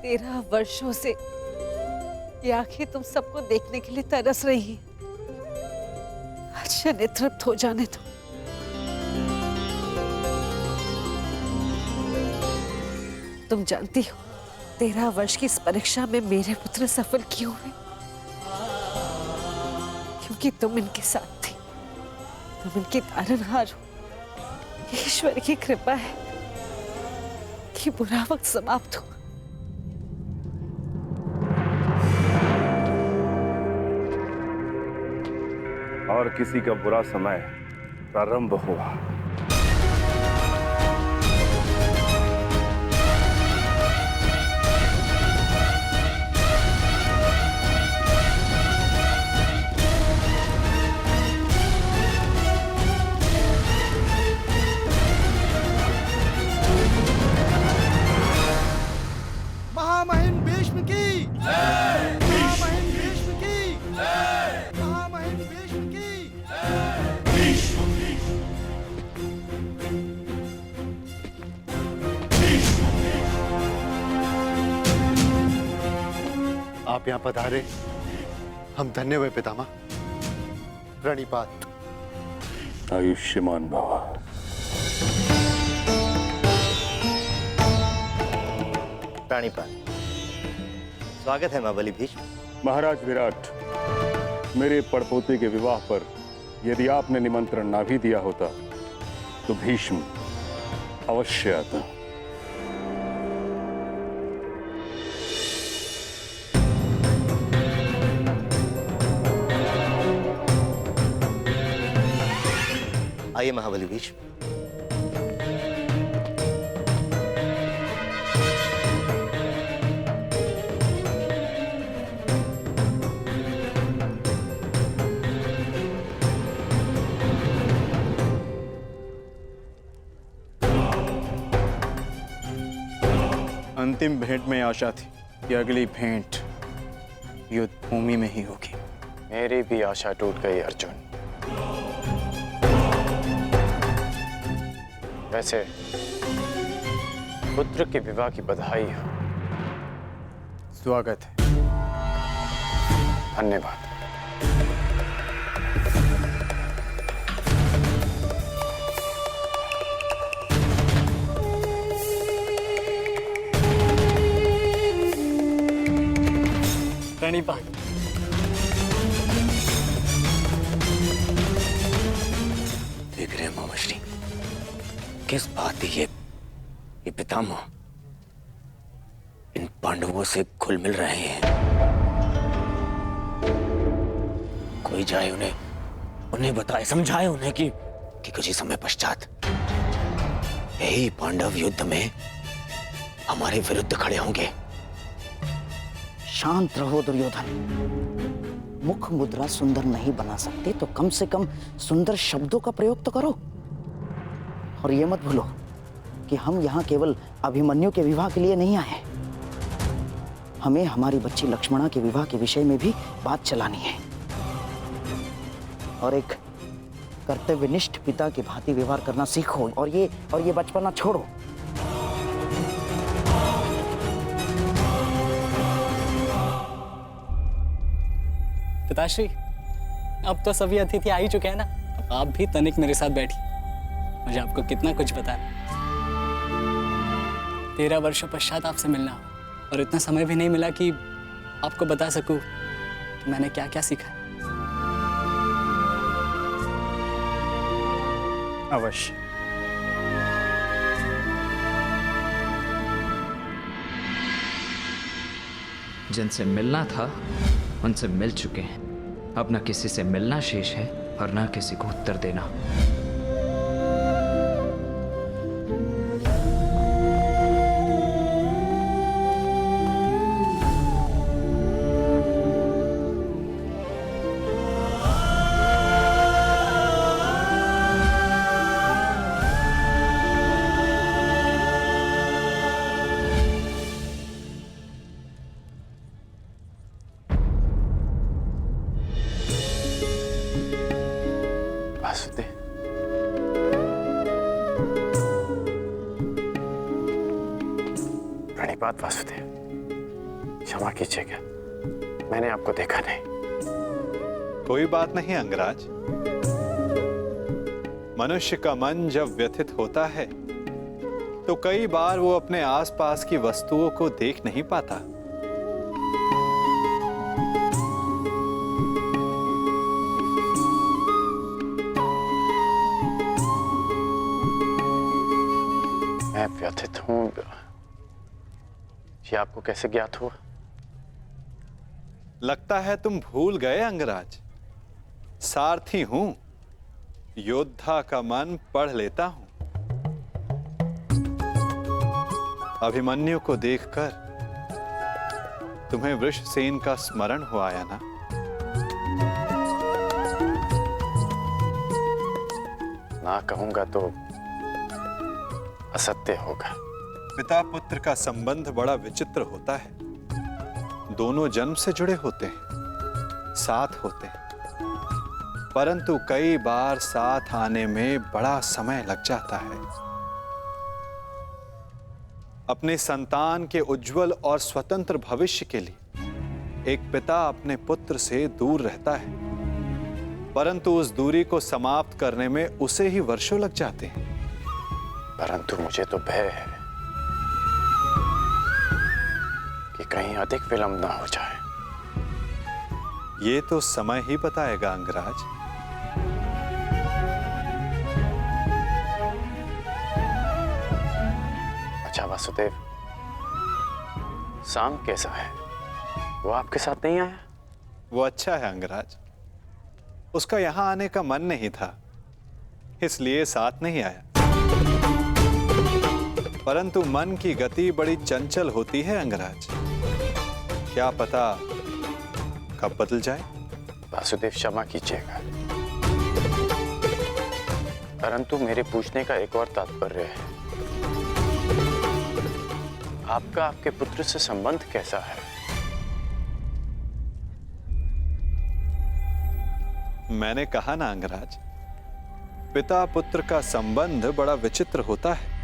13 वर्षों से ये आंखें तुम सबको देखने के लिए तरस रही हैं। अच्छा नेतृत्व हो जाने दो। तुम जानती हो 13 वर्ष की इस परीक्षा में मेरे पुत्र सफल क्यों हुए? क्योंकि तुम इनके साथ थी, तुम इनकी तारनहार हो। ईश्वर की कृपा है कि बुरा वक्त समाप्त हो। और किसी का बुरा समय प्रारंभ हुआ। महामहिम भीष्म की जय। महामहिम भीष्म की जय। महामहिम भीष्म की आप यहाँ पधारे, हम धन्य हुए पितामह। प्रणिपात। आयुष्मान भव। प्राणिपात। स्वागत है महाबली भीष्म। महाराज विराट, मेरे पड़पोते के विवाह पर यदि आपने निमंत्रण ना भी दिया होता तो भीष्म अवश्य आता। आइए महाबली भीष्म। अंतिम भेंट में आशा थी कि अगली भेंट युद्ध भूमि में ही होगी। मेरी भी आशा टूट गई अर्जुन। वैसे पुत्र के विवाह की बधाई हो, स्वागत है, धन्यवाद। प्रणिपात। देख रहे हैं मामाश्री, किस बात ये पितामह इन पांडवों से घुल मिल रहे हैं। कोई जाए उन्हें बताए, समझाए उन्हें कि कुछ ही समय पश्चात यही पांडव युद्ध में हमारे विरुद्ध खड़े होंगे। शांत रहो दुर्योधन। मुख मुद्रा सुंदर नहीं बना सकते तो कम से कम सुंदर शब्दों का प्रयोग तो करो। और ये मत भूलो कि हम यहाँ केवल अभिमन्यु के विवाह के लिए नहीं आए। हमें हमारी बच्ची लक्ष्मणा के विवाह के विषय में भी बात चलानी है। और एक कर्तव्यनिष्ठ पिता की भांति व्यवहार करना सीखो और ये बचपना छोड़ो। पिताश्री, अब तो सभी अतिथि आ ही चुके हैं ना, अब आप भी तनिक मेरे साथ बैठिए। मुझे आपको कितना कुछ पता है। 13 वर्षों पश्चात आपसे मिलना और इतना समय भी नहीं मिला कि आपको बता सकूं कि मैंने क्या क्या सीखा। अवश्य। जिनसे मिलना था उनसे मिल चुके हैं। अब न किसी से मिलना शेष है और न किसी को उत्तर देना। प्रणिपात वासुदेव। क्षमा कीजिएगा, मैंने आपको देखा नहीं। कोई बात नहीं अंगराज। मनुष्य का मन जब व्यथित होता है तो कई बार वो अपने आसपास की वस्तुओं को देख नहीं पाता। मैं व्यथित हूं, ये आपको कैसे ज्ञात हुआ? लगता है तुम भूल गए अंगराज। सारथी हूं, योद्धा का मन पढ़ लेता हूं। अभिमन्यु को देखकर तुम्हें वृषसेन का स्मरण हो आया ना? ना कहूंगा तो असत्य होगा। पिता पुत्र का संबंध बड़ा विचित्र होता है। दोनों जन्म से जुड़े होते हैं, साथ होते हैं, परंतु कई बार साथ आने में बड़ा समय लग जाता है। अपने संतान के उज्जवल और स्वतंत्र भविष्य के लिए एक पिता अपने पुत्र से दूर रहता है, परंतु उस दूरी को समाप्त करने में उसे ही वर्षों लग जाते हैं। परंतु मुझे तो भय है कि कहीं अधिक विलंब ना हो जाए। ये तो समय ही बताएगा अंगराज। अच्छा वासुदेव, शाम कैसा है? वो आपके साथ नहीं आया? वो अच्छा है अंगराज। उसका यहां आने का मन नहीं था, इसलिए साथ नहीं आया। परंतु मन की गति बड़ी चंचल होती है अंगराज, क्या पता कब बदल जाए। वासुदेव क्षमा कीजिएगा, परंतु मेरे पूछने का एक और तात्पर्य है। आपका आपके पुत्र से संबंध कैसा है? मैंने कहा ना अंगराज, पिता पुत्र का संबंध बड़ा विचित्र होता है।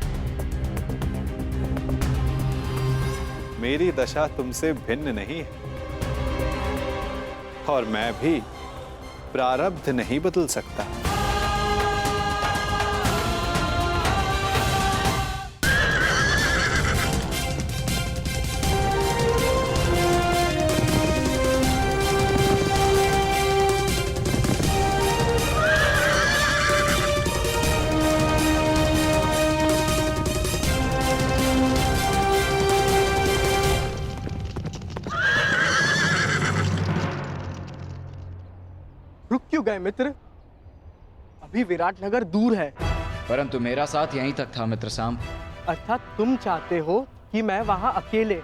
मेरी दशा तुमसे भिन्न नहीं है और मैं भी प्रारब्ध नहीं बदल सकता। रुक क्यों गए मित्र? अभी विराटनगर दूर है। परंतु मेरा साथ यहीं तक था मित्र सांब। अर्थात तुम चाहते हो कि मैं वहां अकेले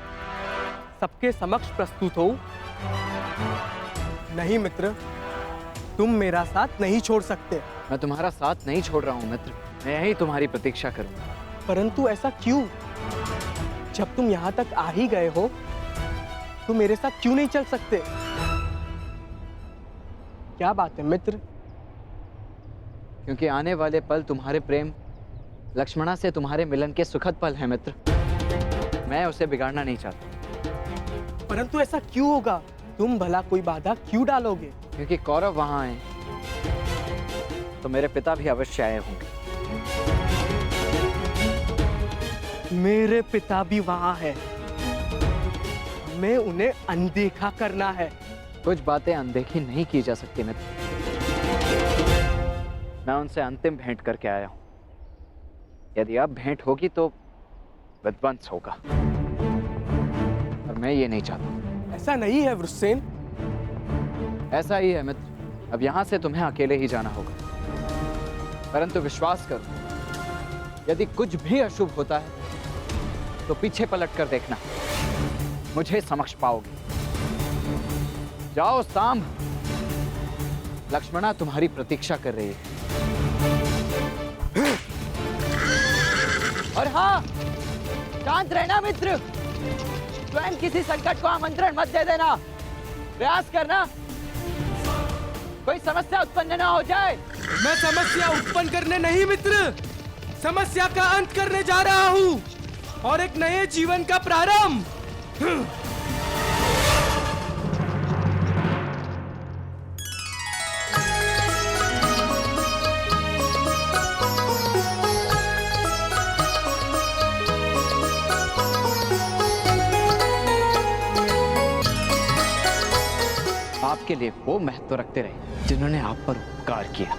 सबके समक्ष प्रस्तुत हूं? नहीं मित्र, तुम मेरा साथ नहीं छोड़ सकते। मैं तुम्हारा साथ नहीं छोड़ रहा हूँ मित्र, मैं यहीं तुम्हारी प्रतीक्षा करूंगा। परंतु ऐसा क्यों? जब तुम यहाँ तक आ ही गए हो तो मेरे साथ क्यों नहीं चल सकते? क्या बात है मित्र? क्योंकि आने वाले पल तुम्हारे प्रेम लक्ष्मणा से तुम्हारे मिलन के सुखद पल हैं मित्र। मैं उसे बिगाड़ना नहीं चाहता। परंतु ऐसा क्यों होगा? तुम भला कोई बाधा क्यों डालोगे? क्योंकि कौरव वहां आए तो मेरे पिता भी अवश्य आए होंगे। मेरे पिता भी वहां है, हमें उन्हें अनदेखा करना है। कुछ बातें अनदेखी नहीं की जा सकती मित्र। मैं उनसे अंतिम भेंट करके आया हूं। यदि अब भेंट होगी तो विध्वंस होगा और मैं ये नहीं चाहता। ऐसा नहीं है वृषसेन। ऐसा ही है मित्र। अब यहां से तुम्हें अकेले ही जाना होगा, परंतु विश्वास करो, यदि कुछ भी अशुभ होता है तो पीछे पलट कर देखना, मुझे समक्ष पाओगे। जाओ सांब, लक्ष्मणा तुम्हारी प्रतीक्षा कर रही है। और हाँ, शांत रहना मित्र, स्वयं किसी संकट को आमंत्रण मत दे देना। प्रयास करना कोई समस्या उत्पन्न ना हो जाए। मैं समस्या उत्पन्न करने नहीं मित्र, समस्या का अंत करने जा रहा हूँ और एक नए जीवन का प्रारंभ। के लिए वो महत्व रखते रहे जिन्होंने आप पर उपकार किया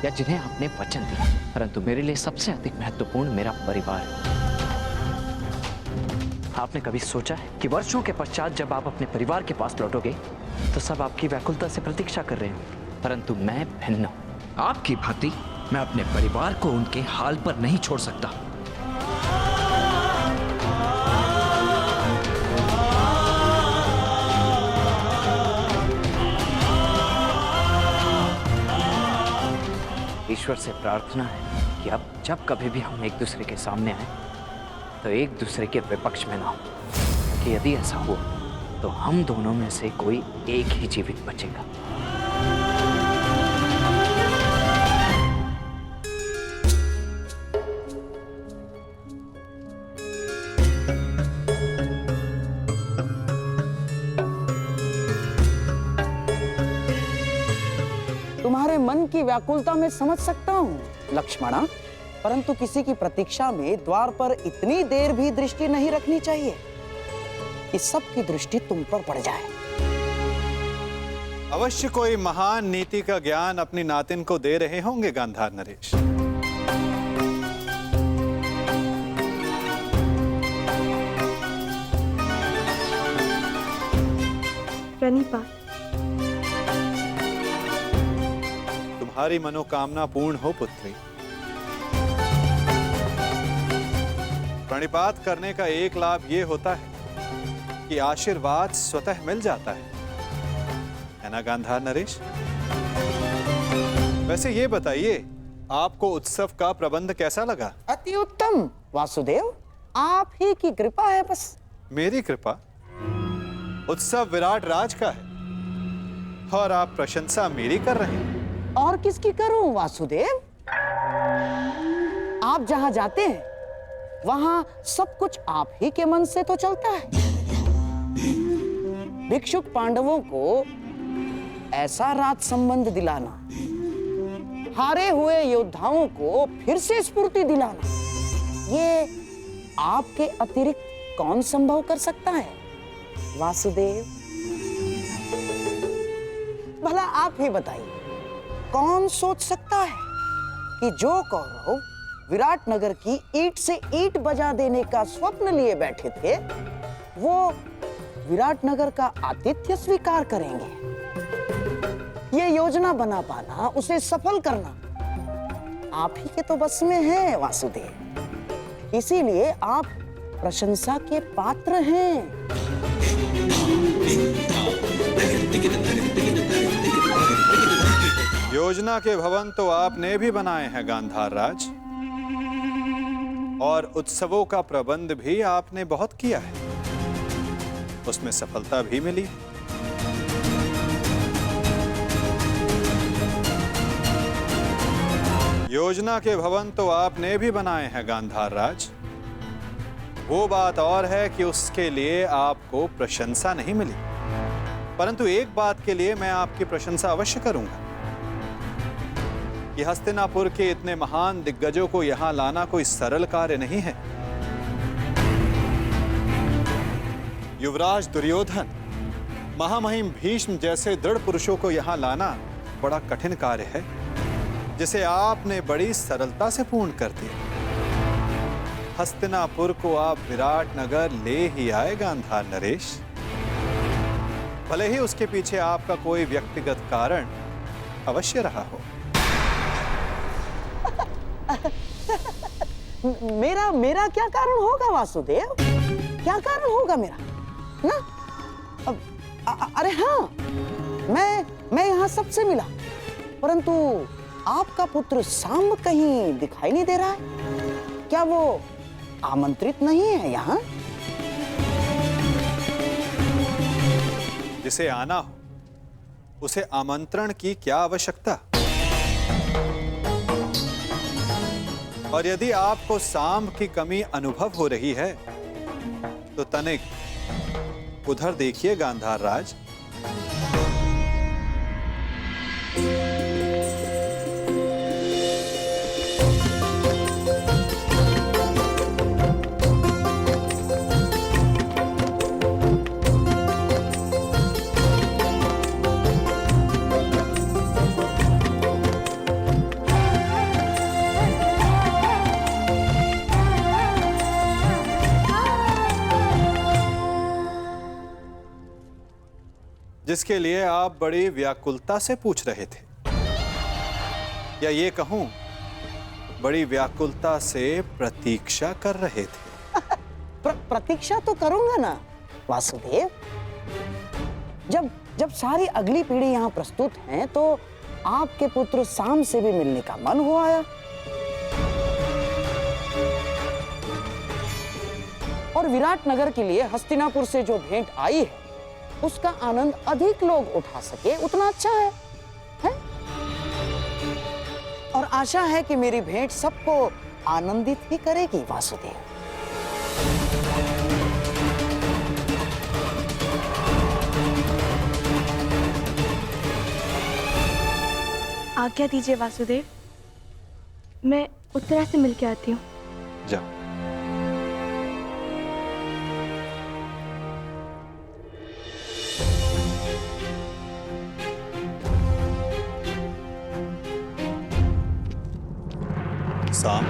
या जिन्हें आपने वचन दिया, परंतु मेरे लिए सबसे अधिक महत्वपूर्ण मेरा परिवार है। आपने कभी सोचा है कि वर्षों के पश्चात जब आप अपने परिवार के पास लौटोगे तो सब आपकी व्याकुलता से प्रतीक्षा कर रहे हैं, परंतु मैं भिन्न हूं। आपकी भांति मैं अपने परिवार को उनके हाल पर नहीं छोड़ सकता। ईश्वर से प्रार्थना है कि अब जब कभी भी हम एक दूसरे के सामने आए तो एक दूसरे के विपक्ष में ना हो, कि यदि ऐसा हुआ तो हम दोनों में से कोई एक ही जीवित बचेगा। तुम्हारे मन की व्याकुलता मैं समझ सकता हूँ लक्ष्मणा, परंतु किसी की प्रतीक्षा में द्वार पर इतनी देर भी दृष्टि नहीं रखनी चाहिए कि सबकी दृष्टि तुम पर पड़ जाए। अवश्य कोई महान नीति का ज्ञान अपनी नातिन को दे रहे होंगे गांधार नरेश। प्रणिपात। तुम्हारी मनोकामना पूर्ण हो पुत्री। प्रणिपात करने का एक लाभ ये होता है कि आशीर्वाद स्वतः मिल जाता है ना गांधार नरेश? वैसे ये बताइए, आपको उत्सव का प्रबंध कैसा लगा? अति उत्तम वासुदेव, आप ही की कृपा है बस। मेरी कृपा? उत्सव विराट राज का है और आप प्रशंसा मेरी कर रहे हैं। और किसकी करूं वासुदेव? आप जहां जाते हैं वहां सब कुछ आप ही के मन से तो चलता है। भिक्षुक पांडवों को ऐसा राज संबंध दिलाना, हारे हुए योद्धाओं को फिर से स्फूर्ति दिलाना, ये आपके अतिरिक्त कौन संभव कर सकता है वासुदेव? भला आप ही बताइए, कौन सोच सकता है कि जो कौरव विराट नगर की ईंट से ईंट बजा देने का स्वप्न लिए बैठे थे, वो विराट नगर का आतिथ्य स्वीकार करेंगे? ये योजना बना पाना, उसे सफल करना आप ही के तो बस में है वासुदेव। इसीलिए आप प्रशंसा के पात्र हैं। योजना के भवन तो आपने भी बनाए हैं गांधार राज, और उत्सवों का प्रबंध भी आपने बहुत किया है, उसमें सफलता भी मिली। योजना के भवन तो आपने भी बनाए हैं गांधार राज, वो बात और है कि उसके लिए आपको प्रशंसा नहीं मिली, परंतु एक बात के लिए मैं आपकी प्रशंसा अवश्य करूंगा कि हस्तिनापुर के इतने महान दिग्गजों को यहां लाना कोई सरल कार्य नहीं है। युवराज दुर्योधन, महामहिम भीष्म जैसे दृढ़ पुरुषों को यहां लाना बड़ा कठिन कार्य है, जिसे आपने बड़ी सरलता से पूर्ण कर दिया। हस्तिनापुर को आप विराट नगर ले ही आए गांधार नरेश, भले ही उसके पीछे आपका कोई व्यक्तिगत कारण अवश्य रहा हो। मेरा क्या कारण होगा वासुदेव? क्या कारण होगा मेरा ना? अरे हाँ, मैं यहाँ सबसे मिला, परंतु आपका पुत्र सांब कहीं दिखाई नहीं दे रहा है। क्या वो आमंत्रित नहीं है यहाँ? जिसे आना हो उसे आमंत्रण की क्या आवश्यकता? और यदि आपको सांब की कमी अनुभव हो रही है तो तनिक उधर देखिए गांधार राज। जिसके लिए आप बड़ी व्याकुलता से पूछ रहे थे, या ये कहूं बड़ी व्याकुलता से प्रतीक्षा कर रहे थे। प्रतीक्षा तो करूंगा ना वासुदेव। जब जब सारी अगली पीढ़ी यहाँ प्रस्तुत है तो आपके पुत्र शाम से भी मिलने का मन हो आया। और विराट नगर के लिए हस्तिनापुर से जो भेंट आई है उसका आनंद अधिक लोग उठा सके उतना अच्छा है? और आशा है कि मेरी भेंट सबको आनंदित ही करेगी वासुदेव। आज्ञा दीजिए वासुदेव, मैं उत्तरा से मिलके आती हूँ। जाओ। साम,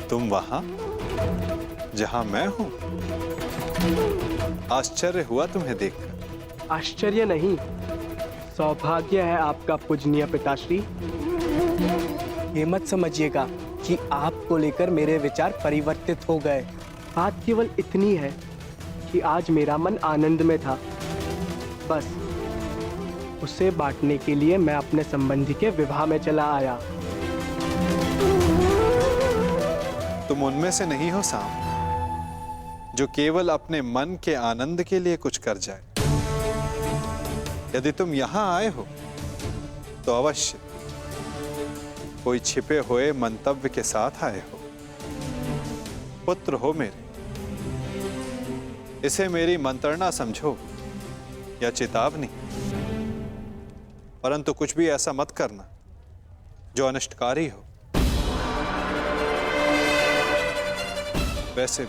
तुम वहां जहां मैं हूं? आश्चर्य हुआ तुम्हें देखकर। आश्चर्य नहीं, सौभाग्य है आपका पूजनीय पिताश्री। ये मत समझिएगा कि आपको लेकर मेरे विचार परिवर्तित हो गए। बात केवल इतनी है कि आज मेरा मन आनंद में था, बस उसे बांटने के लिए मैं अपने संबंधी के विवाह में चला आया। तुम उनमें से नहीं हो साम, जो केवल अपने मन के आनंद के लिए कुछ कर जाए। यदि तुम यहां आए हो तो अवश्य कोई छिपे हुए मंतव्य के साथ आए हो। पुत्र हो मेरे, इसे मेरी मंत्रणा समझो या चेतावनी, परंतु कुछ भी ऐसा मत करना जो अनिष्टकारी हो। वैसे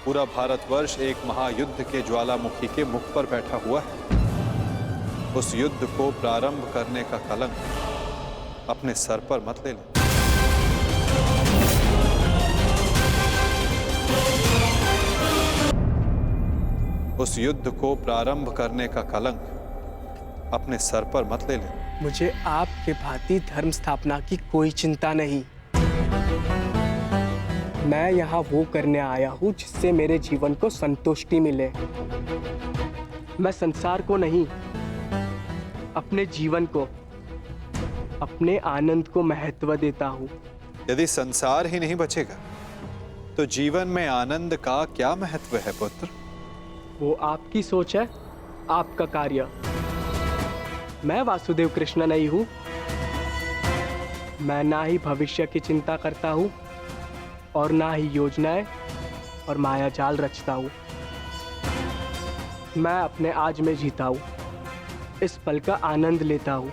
पूरा भारतवर्ष एक महायुद्ध के ज्वालामुखी के मुख पर बैठा हुआ है। उस युद्ध को प्रारंभ करने का कलंक अपने सर पर मत ले लें। उस युद्ध को प्रारंभ करने का कलंक अपने सर पर मत ले लें। मुझे आपके भांति धर्म स्थापना की कोई चिंता नहीं। मैं यहाँ वो करने आया हूँ जिससे मेरे जीवन को संतुष्टि मिले। मैं संसार को नहीं, अपने जीवन को, अपने आनंद को महत्व देता हूँ। यदि संसार ही नहीं बचेगा तो जीवन में आनंद का क्या महत्व है पुत्र? वो आपकी सोच है, आपका कार्य। मैं वासुदेव कृष्ण नहीं हूँ। मैं ना ही भविष्य की चिंता करता हूँ और ना ही योजनाएं और माया जाल रचता हूँ। मैं अपने आज में जीता हूँ, इस पल का आनंद लेता हूँ।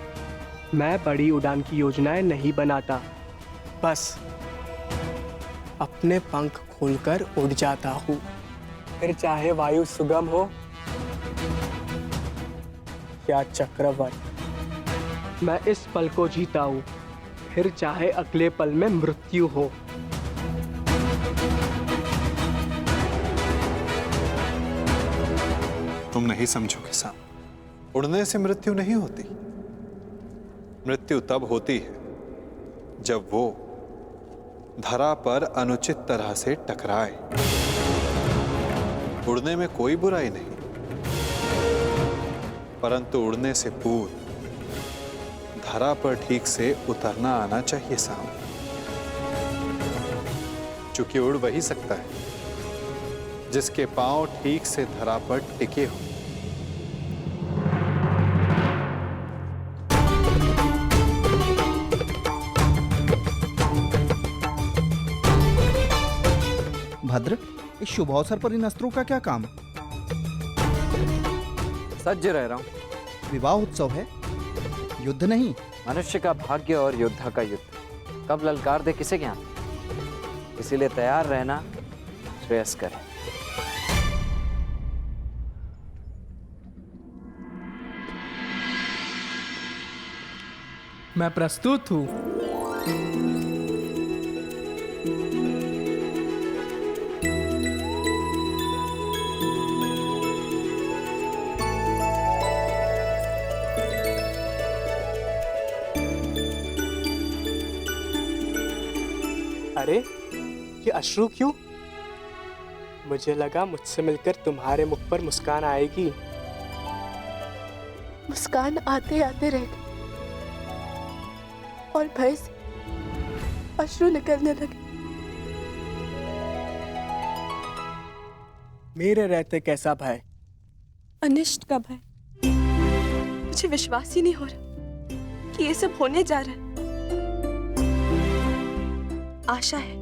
मैं बड़ी उड़ान की योजनाएं नहीं बनाता, बस अपने पंख खोलकर उड़ जाता हूँ। फिर चाहे वायु सुगम हो या चक्रवात, मैं इस पल को जीता हूँ। फिर चाहे अगले पल में मृत्यु हो। तुम नहीं समझोगे साम, उड़ने से मृत्यु नहीं होती। मृत्यु तब होती है जब वो धरा पर अनुचित तरह से टकराए। उड़ने में कोई बुराई नहीं, परंतु उड़ने से पूर्व धरा पर ठीक से उतरना आना चाहिए साम। चूंकि उड़ वही सकता है जिसके पांव ठीक से धरा पर टिके हो। भद्र, इस शुभ अवसर पर इन अस्त्रों का क्या काम? सज्ज रह रहा हूँ। विवाह उत्सव है, युद्ध नहीं। मनुष्य का भाग्य और योद्धा का युद्ध कब ललकार दे किसे क्या, इसीलिए तैयार रहना श्रेयस्कर है। मैं प्रस्तुत हूँ। अरे ये अश्रु क्यों? मुझे लगा मुझसे मिलकर तुम्हारे मुख पर मुस्कान आएगी। मुस्कान आते आते रह गई और भय से अश्रु निकलने लगे। मेरे रहते कैसा भय? अनिष्ट का भय। मुझे विश्वास ही नहीं हो रहा कि ये सब होने जा रहा है। आशा है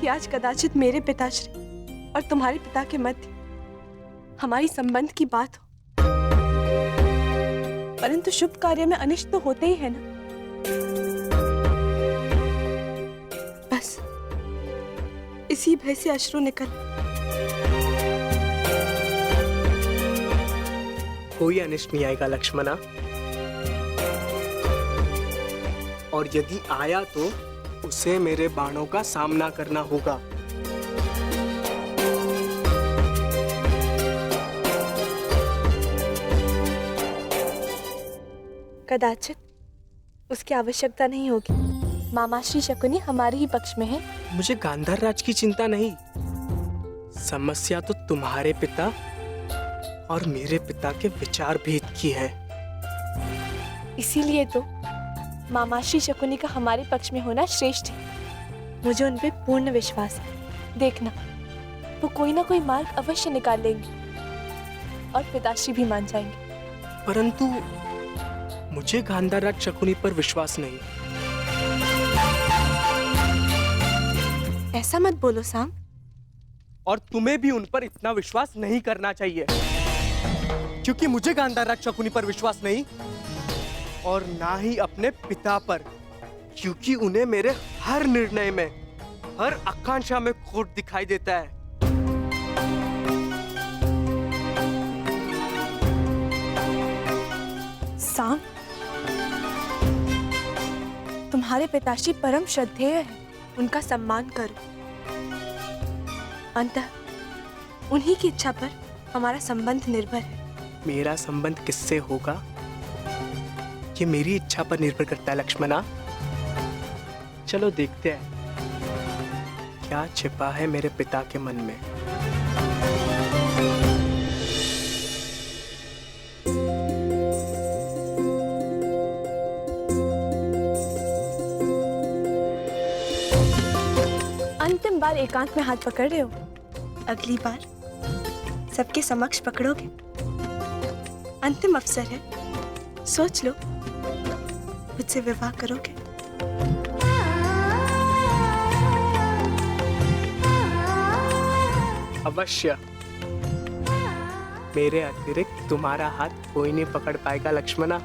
कि आज कदाचित मेरे पिताश्री और तुम्हारे पिता के मध्य हमारी संबंध की बात हो, परंतु शुभ कार्य में अनिष्ट तो होते ही है ना। बस इसी भय से अश्रु निकल। कोई अनिष्ट नहीं आएगा लक्ष्मणा, और यदि आया तो उसे मेरे बाणों का सामना करना होगा। कदाचित उसकी आवश्यकता नहीं होगी। मामाश्री शकुनी हमारे ही पक्ष में है। मुझे गांधार राज की चिंता नहीं, समस्या तो तुम्हारे पिता और मेरे पिता के विचार भेद की है। इसीलिए तो मामाश्री शकुनी का हमारे पक्ष में होना श्रेष्ठ है। मुझे उन पे पूर्ण विश्वास है। देखना, वो कोई ना कोई मार्ग अवश्य निकाल लेंगे और पिताश्री भी मान जाएंगे। परंतु मुझे गांधार राज शकुनी पर विश्वास नहीं। ऐसा मत बोलो साम। और तुम्हें भी उन पर इतना विश्वास नहीं करना चाहिए, क्योंकि मुझे गांधार राज शकुनी पर विश्वास नहीं, और ना ही अपने पिता पर, क्योंकि उन्हें मेरे हर निर्णय में, हर आकांक्षा में खोट दिखाई देता है। साम, तुम्हारे पिताश्री परम श्रद्धेय है, उनका सम्मान करो। अंततः उन्हीं की इच्छा पर हमारा संबंध निर्भर है। मेरा संबंध किससे होगा ये मेरी इच्छा पर निर्भर करता है लक्ष्मणा। चलो देखते हैं क्या छिपा है मेरे पिता के मन में। अंतिम बार एकांत में हाथ पकड़ रहे हो, अगली बार सबके समक्ष पकड़ोगे। अंतिम अवसर है, सोच लो, मुझसे विवाह करोगे? अवश्य। मेरे अतिरिक्त तुम्हारा हाथ कोई नहीं पकड़ पाएगा लक्ष्मणा।